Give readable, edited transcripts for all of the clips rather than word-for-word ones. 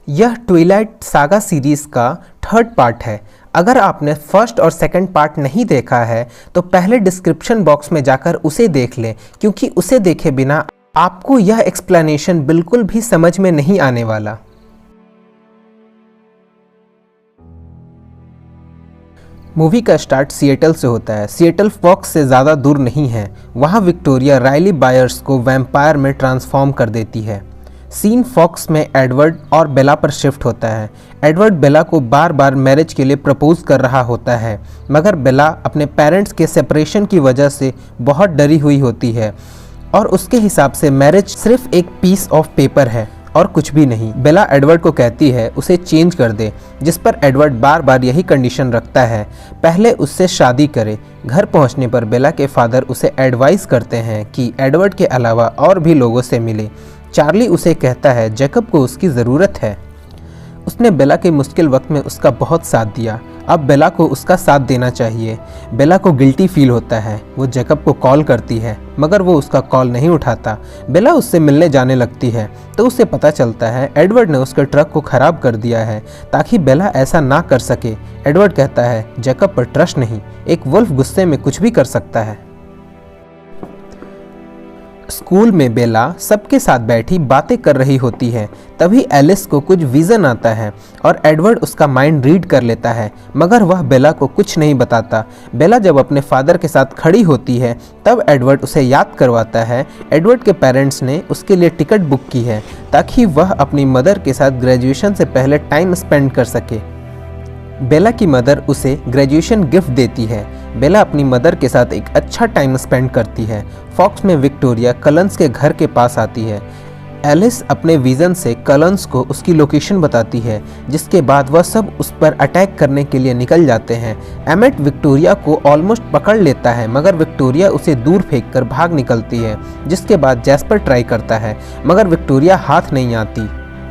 यह Twilight saga series का third part है। अगर आपने फर्स्ट और सेकंड पार्ट नहीं देखा है तो पहले डिस्क्रिप्शन बॉक्स में जाकर उसे देख लें, क्योंकि उसे देखे बिना आपको यह एक्सप्लेनेशन बिल्कुल भी समझ में नहीं आने वाला। मूवी का स्टार्ट सिएटल से होता है। सिएटल फॉक्स से ज़्यादा दूर नहीं है। वहाँ विक्टोरिया राइली बायर्स को वैम्पायर में ट्रांसफॉर्म कर देती है। सीन फॉक्स में एडवर्ड और बेला पर शिफ्ट होता है। एडवर्ड बेला को बार बार मैरिज के लिए प्रपोज कर रहा होता है, मगर बेला अपने पेरेंट्स के सेपरेशन की वजह से बहुत डरी हुई होती है और उसके हिसाब से मैरिज सिर्फ एक पीस ऑफ पेपर है और कुछ भी नहीं। बेला एडवर्ड को कहती है उसे चेंज कर दे, जिस पर एडवर्ड बार बार यही कंडीशन रखता है, पहले उससे शादी करे। घर पहुंचने पर बेला के फादर उसे एडवाइस करते हैं कि एडवर्ड के अलावा और भी लोगों से मिले। चार्ली उसे कहता है जैकब को उसकी ज़रूरत है। उसने बेला के मुश्किल वक्त में उसका बहुत साथ दिया, अब बेला को उसका साथ देना चाहिए। बेला को गिल्टी फील होता है। वो जैकब को कॉल करती है, मगर वो उसका कॉल नहीं उठाता। बेला उससे मिलने जाने लगती है तो उसे पता चलता है एडवर्ड ने उसके ट्रक को ख़राब कर दिया है ताकि बेला ऐसा ना कर सके। एडवर्ड कहता है जैकब पर ट्रस्ट नहीं, एक वुल्फ गुस्से में कुछ भी कर सकता है। स्कूल में बेला सबके साथ बैठी बातें कर रही होती है। तभी एलिस को कुछ विज़न आता है और एडवर्ड उसका माइंड रीड कर लेता है, मगर वह बेला को कुछ नहीं बताता। बेला जब अपने फादर के साथ खड़ी होती है तब एडवर्ड उसे याद करवाता है एडवर्ड के पेरेंट्स ने उसके लिए टिकट बुक की है ताकि वह अपनी मदर के साथ ग्रेजुएशन से पहले टाइम स्पेंड कर सके। बेला की मदर उसे ग्रेजुएशन गिफ्ट देती है। बेला अपनी मदर के साथ एक अच्छा टाइम स्पेंड करती है। फॉक्स में विक्टोरिया कलंस के घर के पास आती है। एलिस अपने विज़न से कलंस को उसकी लोकेशन बताती है, जिसके बाद वह सब उस पर अटैक करने के लिए निकल जाते हैं। एमेट विक्टोरिया को ऑलमोस्ट पकड़ लेता है, मगर विक्टोरिया उसे दूर फेंककर भाग निकलती है, जिसके बाद जैस्पर ट्राई करता है, मगर विक्टोरिया हाथ नहीं आती।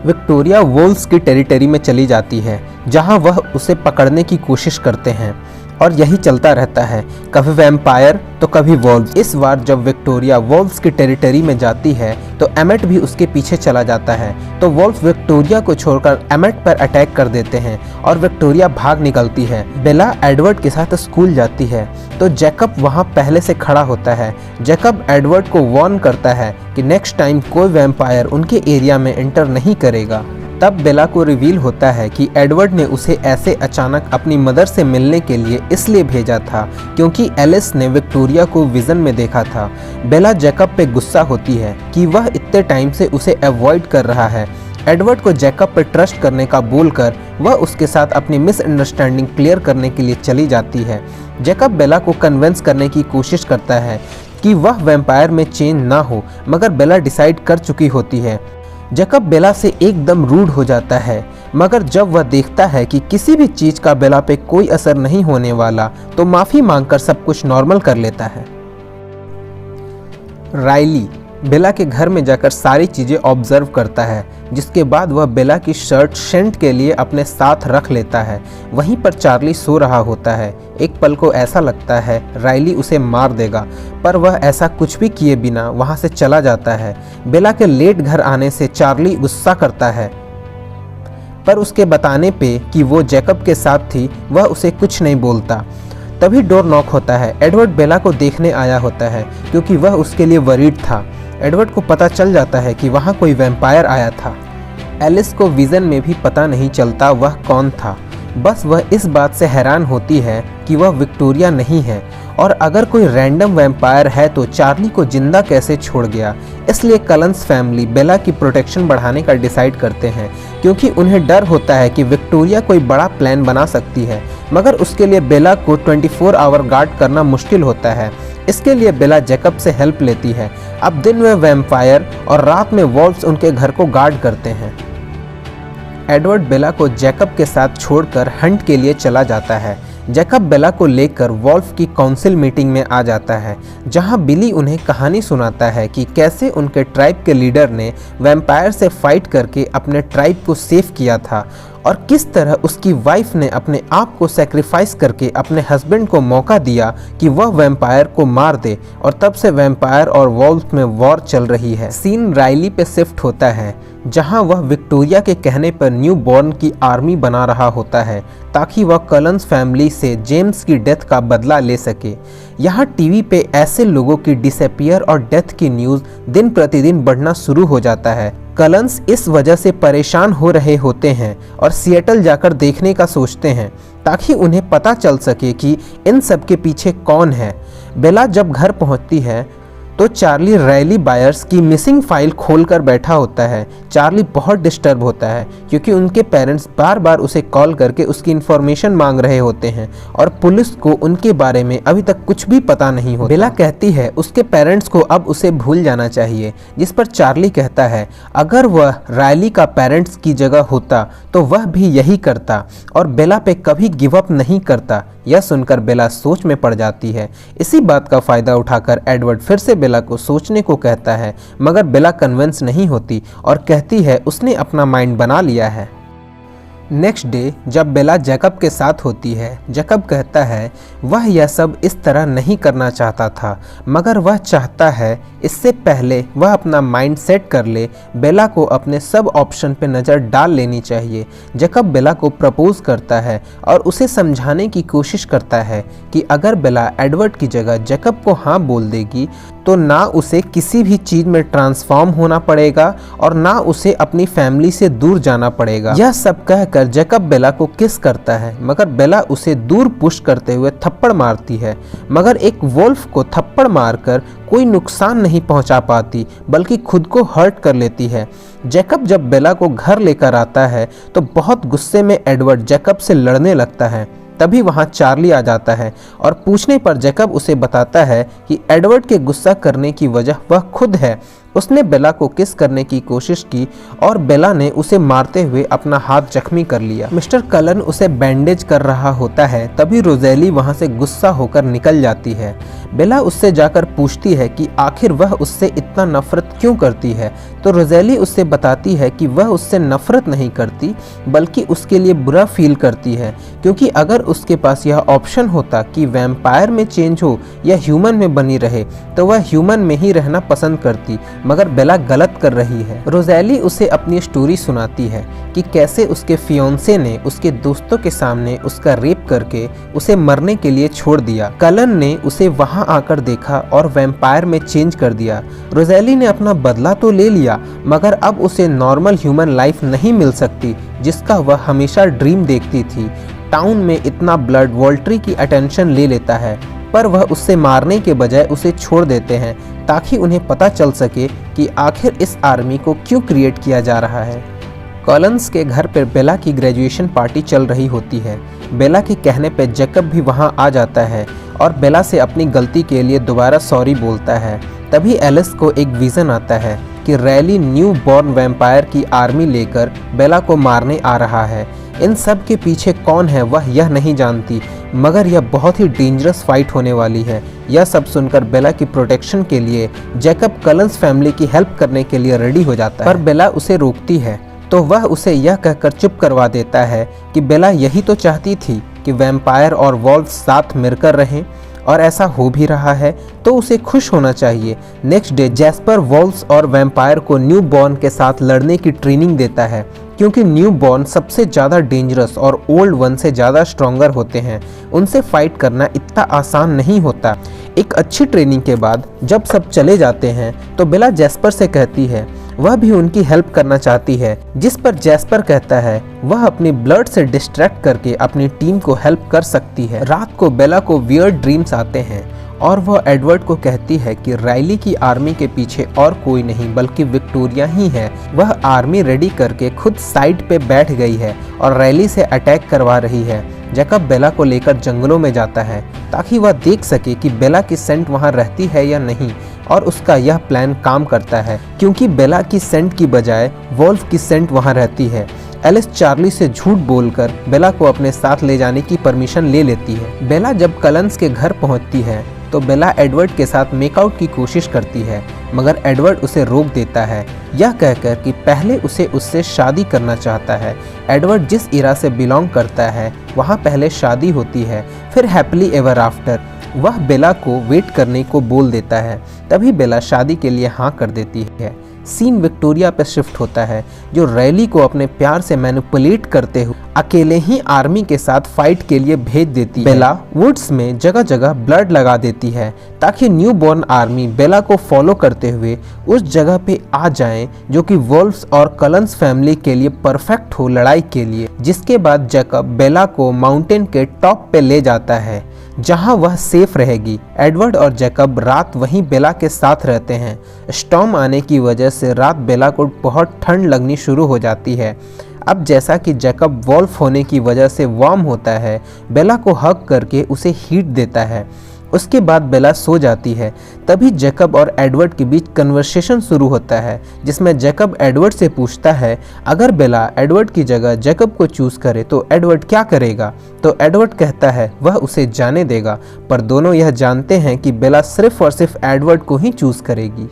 विक्टोरिया वोल्स की टेरिटरी में चली जाती है, जहां वह उसे पकड़ने की कोशिश करते हैं और यही चलता रहता है, कभी वैम्पायर तो कभी वोल्स। इस बार जब विक्टोरिया वोल्स की टेरिटरी में जाती है तो एमेट भी उसके पीछे चला जाता है, तो वोल्स विक्टोरिया को छोड़कर एमेट पर अटैक कर देते हैं और विक्टोरिया भाग निकलती है। बेला एडवर्ड के साथ स्कूल जाती है तो जैकब वहां पहले से खड़ा होता है। जैकब एडवर्ड को वार्न करता है कि नेक्स्ट टाइम कोई वैम्पायर उनके एरिया में एंटर नहीं करेगा। तब बेला को रिवील होता है कि एडवर्ड ने उसे ऐसे अचानक अपनी मदर से मिलने के लिए इसलिए भेजा था क्योंकि एलिस ने विक्टोरिया को विजन में देखा था। बेला जैकब पे गुस्सा होती है कि वह इतने टाइम से उसे अवॉइड कर रहा है। एडवर्ड को जैकब पर ट्रस्ट करने का बोलकर वह उसके साथ अपनी मिसअंडरस्टैंडिंग क्लियर करने के लिए चली जाती है। जैकब बेला को कन्विंस करने की कोशिश करता है कि वह वैम्पायर में चेंज ना हो, मगर बेला डिसाइड कर चुकी होती है। जैकब बेला से एकदम रूड हो जाता है, मगर जब वह देखता है कि किसी भी चीज़ का बेला पे कोई असर नहीं होने वाला तो माफ़ी मांगकर सब कुछ नॉर्मल कर लेता है। राइली बेला के घर में जाकर सारी चीज़ें ऑब्जर्व करता है, जिसके बाद वह बेला की शर्ट सेंट के लिए अपने साथ रख लेता है। वहीं पर चार्ली सो रहा होता है। एक पल को ऐसा लगता है राइली उसे मार देगा, पर वह ऐसा कुछ भी किए बिना वहां से चला जाता है। बेला के लेट घर आने से चार्ली गुस्सा करता है, पर उसके बताने पे कि वो जैकब के साथ थी वह उसे कुछ नहीं बोलता। तभी डोर नॉक होता है। एडवर्ड बेला को देखने आया होता है क्योंकि वह उसके लिए वरीड था। एडवर्ड को पता चल जाता है कि वहाँ कोई वैम्पायर आया था। एलिस को विज़न में भी पता नहीं चलता वह कौन था, बस वह इस बात से हैरान होती है कि वह विक्टोरिया नहीं है और अगर कोई रैंडम वैम्पायर है तो चार्ली को जिंदा कैसे छोड़ गया। इसलिए कलंस फैमिली बेला की प्रोटेक्शन बढ़ाने का डिसाइड करते हैं, क्योंकि उन्हें डर होता है कि विक्टोरिया कोई बड़ा प्लान बना सकती है, मगर उसके लिए बेला को 24 आवर गार्ड करना मुश्किल होता है। इसके लिए बेला जैकब से हेल्प लेती है। अब दिन में वैम्पायर और रात में वॉल्व्स उनके घर को गार्ड करते हैं। एडवर्ड बेला को जैकब के साथ छोड़कर हंट के लिए चला जाता है। जैकब बेला को लेकर वॉल्फ की काउंसिल मीटिंग में आ जाता है, जहां बिली उन्हें कहानी सुनाता है कि कैसे उनके ट्राइब के लीडर ने वैम्पायर से फाइट करके अपने ट्राइब को सेव किया था और किस तरह उसकी वाइफ ने अपने आप को सेक्रीफाइस करके अपने हस्बैंड को मौका दिया कि वह वैम्पायर को मार दे, और तब से वैम्पायर और वॉल्फ में वॉर चल रही है। सीन राइली पे शिफ्ट होता है जहां वह विक्टोरिया के कहने पर न्यू बॉर्न की आर्मी बना रहा होता है ताकि वह कलन्स फैमिली से जेम्स की डेथ का बदला ले सके। यहाँ टीवी पे ऐसे लोगों की डिसअपियर और डेथ की न्यूज़ दिन प्रतिदिन बढ़ना शुरू हो जाता है। कलन्स इस वजह से परेशान हो रहे होते हैं और सिएटल जाकर देखने का सोचते हैं ताकि उन्हें पता चल सके कि इन सब के पीछे कौन है। बेला जब घर पहुंचती है तो चार्ली राइली बायर्स की मिसिंग फाइल खोलकर बैठा होता है। चार्ली बहुत डिस्टर्ब होता है क्योंकि उनके पेरेंट्स बार बार उसे कॉल करके उसकी इन्फॉर्मेशन मांग रहे होते हैं और पुलिस को उनके बारे में अभी तक कुछ भी पता नहीं होता। बेला कहती है उसके पेरेंट्स को अब उसे भूल जाना चाहिए, जिस पर चार्ली कहता है अगर वह राइली का पेरेंट्स की जगह होता तो वह भी यही करता और बेला पे कभी गिव अप नहीं करता। यह सुनकर बेला सोच में पड़ जाती है। इसी बात का फ़ायदा उठाकर एडवर्ड फिर से बेला को सोचने को कहता है, मगर बेला कन्विंस नहीं होती और कहती है उसने अपना माइंड बना लिया है। नेक्स्ट डे जब बेला जैकब के साथ होती है, जैकब कहता है वह यह सब इस तरह नहीं करना चाहता था, मगर वह चाहता है इससे पहले वह अपना माइंड सेट कर ले, बेला को अपने सब ऑप्शन पे नज़र डाल लेनी चाहिए। जैकब बेला को प्रपोज करता है और उसे समझाने की कोशिश करता है कि अगर बेला एडवर्ड की जगह जैकब को हाँ बोल देगी तो ना उसे किसी भी चीज़ में ट्रांसफॉर्म होना पड़ेगा और ना उसे अपनी फैमिली से दूर जाना पड़ेगा। यह सब कहकर जैकब बेला को किस करता है, मगर बेला उसे दूर पुश करते हुए थप्पड़ मारती है, मगर एक वोल्फ को थप्पड़ मारकर कोई नुकसान नहीं पहुंचा पाती बल्कि खुद को हर्ट कर लेती है। जैकब जब बेला को घर लेकर आता है तो बहुत गुस्से में एडवर्ड जैकब से लड़ने लगता है। तभी वहां चार्ली आ जाता है और पूछने पर जैकब उसे बताता है कि एडवर्ड के गुस्सा करने की वजह वह खुद है। उसने बेला को किस करने की कोशिश की और बेला ने उसे मारते हुए अपना हाथ जख्मी कर लिया। मिस्टर कलन उसे बैंडेज कर रहा होता है, तभी रोजेली वहां से गुस्सा होकर निकल जाती है। बेला उससे जाकर पूछती है कि आखिर वह उससे इतना नफरत क्यों करती है, तो रोजेली उससे बताती है कि वह उससे नफरत नहीं करती बल्कि उसके लिए बुरा फील करती है, क्योंकि अगर उसके पास यह ऑप्शन होता कि वैम्पायर में चेंज हो या ह्यूमन में बनी रहे तो वह ह्यूमन में ही रहना पसंद करती, मगर बेला गलत कर रही है। रोजेली उसे अपनी स्टोरी सुनाती है कि कैसे उसके फियोंसे ने उसके दोस्तों के सामने उसका रेप करके उसे मरने के लिए छोड़ दिया। कलन ने उसे वहां आकर देखा और वैम्पायर में चेंज कर दिया। रोजेली ने अपना बदला तो ले लिया, मगर अब उसे नॉर्मल ह्यूमन लाइफ नहीं मिल सकती जिसका वह हमेशा ड्रीम देखती थी। टाउन में इतना ब्लड वॉल्ट्री की अटेंशन ले लेता है, पर वह उससे मारने के बजाय उसे छोड़ देते हैं ताकि उन्हें पता चल सके कि आखिर इस आर्मी को क्यों क्रिएट किया जा रहा है। कॉलिंस के घर पर बेला की ग्रेजुएशन पार्टी चल रही होती है। बेला के कहने पर जैकब भी वहां आ जाता है और बेला से अपनी गलती के लिए दोबारा सॉरी बोलता है। तभी एलिस को एक विजन आता है कि रैली न्यू बॉर्न वैम्पायर की आर्मी लेकर बेला को मारने आ रहा है। इन सब के पीछे कौन है वह यह नहीं जानती, मगर यह बहुत ही डेंजरस फाइट होने वाली है। यह सब सुनकर बेला की प्रोटेक्शन के लिए जैकब कलन्स फैमिली की हेल्प करने के लिए रेडी हो जाता है, पर बेला उसे रोकती है तो वह उसे यह कहकर चुप करवा देता है कि बेला यही तो चाहती थी कि वैम्पायर और वॉल्फ साथ मिलकर रहें, और ऐसा हो भी रहा है तो उसे खुश होना चाहिए। नेक्स्ट डे जैस्पर वॉल्व्स और वैम्पायर को न्यू बॉर्न के साथ लड़ने की ट्रेनिंग देता है, क्योंकि न्यू बॉर्न सबसे ज़्यादा डेंजरस और ओल्ड वन से ज़्यादा स्ट्रॉन्गर होते हैं। उनसे फाइट करना इतना आसान नहीं होता। एक अच्छी ट्रेनिंग के बाद जब सब चले जाते हैं तो बेला जैस्पर से कहती है वह भी उनकी हेल्प करना चाहती है, जिस पर जैस्पर कहता है वह अपनी ब्लड से डिस्ट्रैक्ट करके अपनी टीम को हेल्प कर सकती है। रात को बेला को वियर्ड ड्रीम्स आते हैं और वह एडवर्ड को कहती है कि राइली की आर्मी के पीछे और कोई नहीं बल्कि विक्टोरिया ही है। वह आर्मी रेडी करके खुद साइड पे बैठ गई है और राइली से अटैक करवा रही है। जैकब बेला को लेकर जंगलों में जाता है ताकि वह देख सके कि बेला की सेंट वहां रहती है या नहीं, और उसका यह प्लान काम करता है क्योंकि बेला की सेंट की बजाय वॉल्फ की सेंट वहां रहती है। एलिस चार्ली से झूठ बोलकर बेला को अपने साथ ले जाने की परमिशन ले लेती है। बेला जब कलन्स के घर पहुंचती है तो बेला एडवर्ड के साथ मेकआउट की कोशिश करती है, मगर एडवर्ड उसे रोक देता है, यह कहकर कि पहले उसे उससे शादी करना चाहता है। एडवर्ड जिस इरा से बिलोंग करता है वहाँ पहले शादी होती है, फिर हैप्पीली एवर आफ्टर। वह बेला को वेट करने को बोल देता है, तभी बेला शादी के लिए हाँ कर देती है। सीन विक्टोरिया पर शिफ्ट होता है, जो रैली को अपने प्यार से मैनिपुलेट करते हुए अकेले ही आर्मी के साथ फाइट के लिए भेज देती है। बेला वुड्स में जगह जगह ब्लड लगा देती है ताकि न्यू बॉर्न आर्मी बेला को फॉलो करते हुए उस जगह पे आ जाएं जो कि वोल्फ्स और कलन्स फैमिली के लिए परफेक्ट हो लड़ाई के लिए। जिसके बाद जैकब बेला को माउंटेन के टॉप पे ले जाता है जहां वह सेफ रहेगी। एडवर्ड और जैकब रात वहीं बेला के साथ रहते हैं। स्टॉर्म आने की वजह से रात बेला को बहुत ठंड लगनी शुरू हो जाती है। अब जैसा कि जैकब वॉल्फ होने की वजह से वार्म होता है, बेला को हग करके उसे हीट देता है। उसके बाद बेला सो जाती है। तभी जैकब और एडवर्ड के बीच कन्वर्सेशन शुरू होता है, जिसमें जैकब एडवर्ड से पूछता है अगर बेला एडवर्ड की जगह जैकब को चूज़ करे तो एडवर्ड क्या करेगा। तो एडवर्ड कहता है वह उसे जाने देगा, पर दोनों यह जानते हैं कि बेला सिर्फ और सिर्फ एडवर्ड को ही चूज़ करेगी।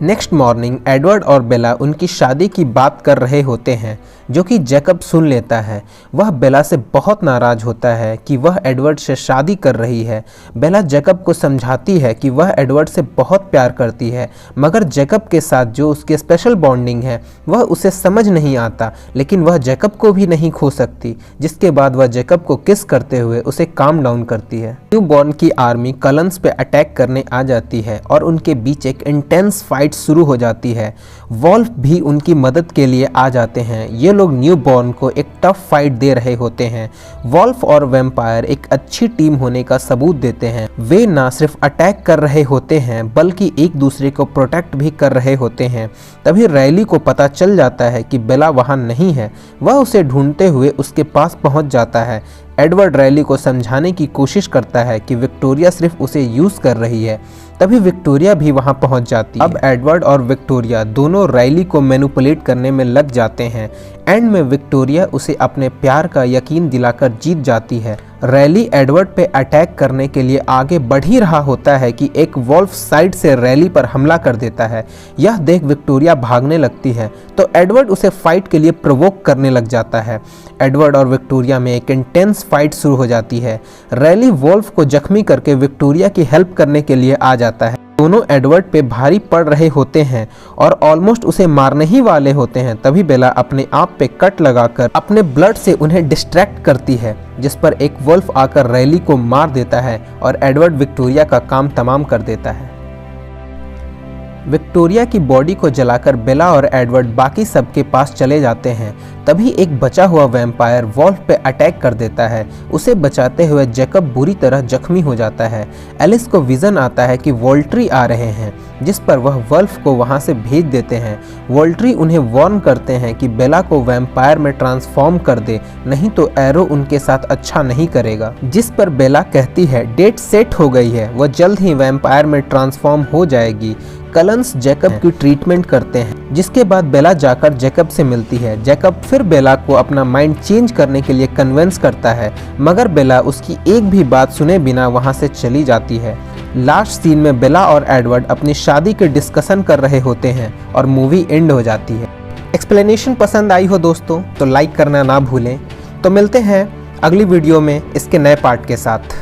नेक्स्ट मॉर्निंग एडवर्ड और बेला उनकी शादी की बात कर रहे होते हैं, जो कि जैकब सुन लेता है। वह बेला से बहुत नाराज होता है कि वह एडवर्ड से शादी कर रही है। बेला जैकब को समझाती है कि वह एडवर्ड से बहुत प्यार करती है, मगर जैकब के साथ जो उसके स्पेशल बॉन्डिंग है वह उसे समझ नहीं आता, लेकिन वह जैकब को भी नहीं खो सकती। जिसके बाद वह जैकब को किस करते हुए उसे काम डाउन करती है। न्यू बॉर्न की आर्मी कलन्स पे अटैक करने आ जाती है और उनके बीच एक इंटेंस फाइट शुरू हो जाती है। वॉल्फ भी उनकी मदद के लिए आ जाते हैं। ये लोग न्यू बॉर्न को एक टफ फाइट दे रहे होते हैं। वॉल्फ और वैम्पायर एक अच्छी टीम होने का सबूत देते हैं। वे ना सिर्फ अटैक कर रहे होते हैं बल्कि एक दूसरे को प्रोटेक्ट भी कर रहे होते हैं। तभी रैली को पता चल जाता है कि बेला वहां नहीं है। वह उसे ढूंढते हुए उसके पास पहुंच जाता है। एडवर्ड रैली को समझाने की कोशिश करता है कि विक्टोरिया सिर्फ उसे यूज कर रही है। तभी विक्टोरिया भी वहां पहुंच जाती है। अब एडवर्ड और विक्टोरिया दोनों रैली को मैनिपुलेट करने में लग जाते हैं। एंड में विक्टोरिया उसे अपने प्यार का यकीन दिलाकर जीत जाती है। रैली एडवर्ड पे अटैक करने के लिए आगे बढ़ ही रहा होता है कि एक वॉल्फ साइड से रैली पर हमला कर देता है। यह देख विक्टोरिया भागने लगती है तो एडवर्ड उसे फाइट के लिए प्रोवोक करने लग जाता है। एडवर्ड और विक्टोरिया में एक इंटेंस फाइट शुरू हो जाती है। रैली वॉल्फ को जख्मी करके विक्टोरिया की हेल्प करने के लिए आ जाता है। दोनों एडवर्ड पे भारी पड़ रहे होते हैं और ऑलमोस्ट उसे मारने ही वाले होते हैं। तभी बेला अपने आप पे कट लगाकर अपने ब्लड से उन्हें डिस्ट्रैक्ट करती है, जिस पर एक वुल्फ आकर रैली को मार देता है और एडवर्ड विक्टोरिया का काम तमाम कर देता है। विक्टोरिया की बॉडी को जलाकर बेला और एडवर्ड बाकी सबके पास चले जाते हैं। तभी एक बचा हुआ वैम्पायर वॉल्फ पे अटैक कर देता है। उसे बचाते हुए जैकब बुरी तरह जख्मी हो जाता है। एलिस को विजन आता है कि वोल्ट्री आ रहे हैं, जिस पर वह वॉल्फ को वहां से भेज देते हैं। वोल्ट्री उन्हें वार्न करते हैं कि बेला को वैम्पायर में ट्रांसफॉर्म कर दे, नहीं तो एरो उनके साथ अच्छा नहीं करेगा। जिस पर बेला कहती है डेट सेट हो गई है, वह जल्द ही वैम्पायर में ट्रांसफॉर्म हो जाएगी। कलन्स जैकब की ट्रीटमेंट करते हैं, जिसके बाद बेला जाकर जैकब से मिलती है। जैकब फिर बेला को अपना माइंड चेंज करने के लिए कन्विंस करता है, मगर बेला उसकी एक भी बात सुने बिना वहां से चली जाती है। लास्ट सीन में बेला और एडवर्ड अपनी शादी के डिस्कशन कर रहे होते हैं और मूवी एंड हो जाती है। एक्सप्लेनेशन पसंद आई हो दोस्तों तो लाइक करना ना भूलें। तो मिलते हैं अगली वीडियो में इसके नए पार्ट के साथ।